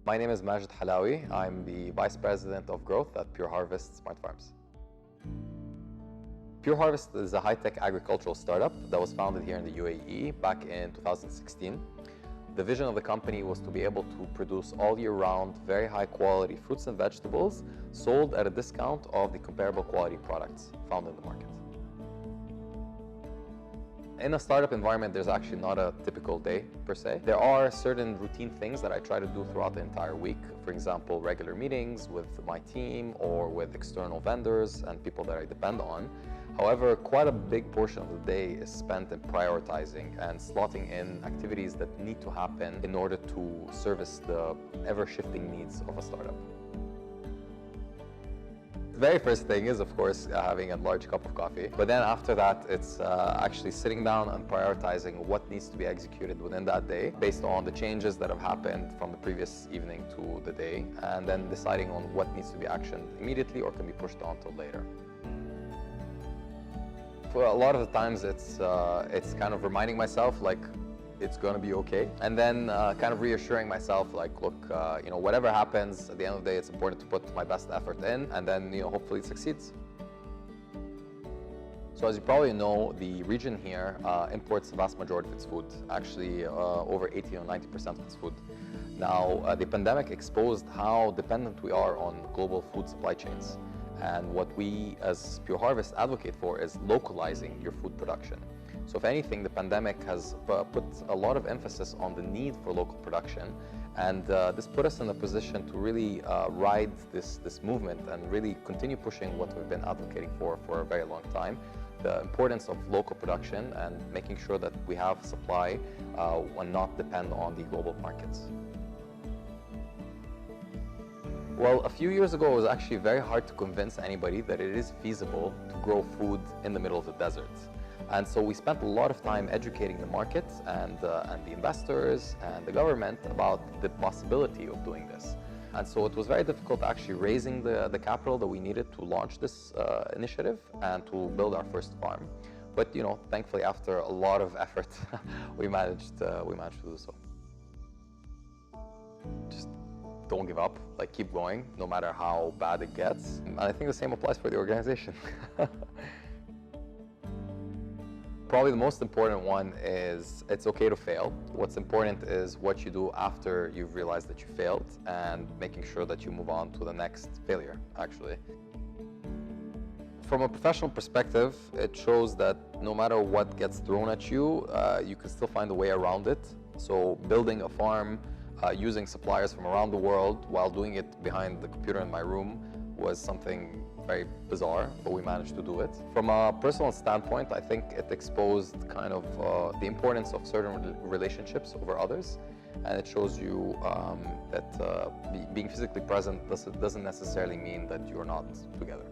My name is Majed Halawi. I'm the Vice President of Growth at Pure Harvest Smart Farms. Pure Harvest is a high-tech agricultural startup that was founded here in the UAE back in 2016. The vision of the company was to be able to produce all year round, very high quality fruits and vegetables sold at a discount of the comparable quality products found in the market. In a startup environment, there's actually not a typical day per se. There are certain routine things that I try to do throughout the entire week. For example, regular meetings with my team or with external vendors and people that I depend on. However, quite a big portion of the day is spent in prioritizing and slotting in activities that need to happen in order to service the ever-shifting needs of a startup. The very first thing is, of course, having a large cup of coffee. But then after that, it's actually sitting down and prioritizing what needs to be executed within that day based on the changes that have happened from the previous evening to the day, and then deciding on what needs to be actioned immediately or can be pushed on till later. For a lot of the times, it's kind of reminding myself, like, it's going to be okay. And then kind of reassuring myself, like, look, whatever happens, at the end of the day, it's important to put my best effort in, and then, hopefully it succeeds. So as you probably know, the region here imports the vast majority of its food, actually over 80 or 90% of its food. Now, the pandemic exposed how dependent we are on global food supply chains. And what we as Pure Harvest advocate for is localizing your food production. So if anything, the pandemic has put a lot of emphasis on the need for local production, and this put us in a position to really ride this movement and really continue pushing what we've been advocating for a very long time, the importance of local production and making sure that we have supply and not depend on the global markets. Well, a few years ago, it was actually very hard to convince anybody that it is feasible to grow food in the middle of the desert. And so we spent a lot of time educating the market and the investors and the government about the possibility of doing this. And so it was very difficult actually raising the capital that we needed to launch this initiative and to build our first farm. But thankfully, after a lot of effort, we managed to do so. Just don't give up, like, keep going, no matter how bad it gets. And I think the same applies for the organization. Probably the most important one is it's okay to fail. What's important is what you do after you've realized that you failed and making sure that you move on to the next failure, actually. From a professional perspective, it shows that no matter what gets thrown at you, you can still find a way around it. So building a farm, using suppliers from around the world while doing it behind the computer in my room was something very bizarre, but we managed to do it. From a personal standpoint, I think it exposed kind of the importance of certain relationships over others, and it shows you that being physically present doesn't necessarily mean that you're not together.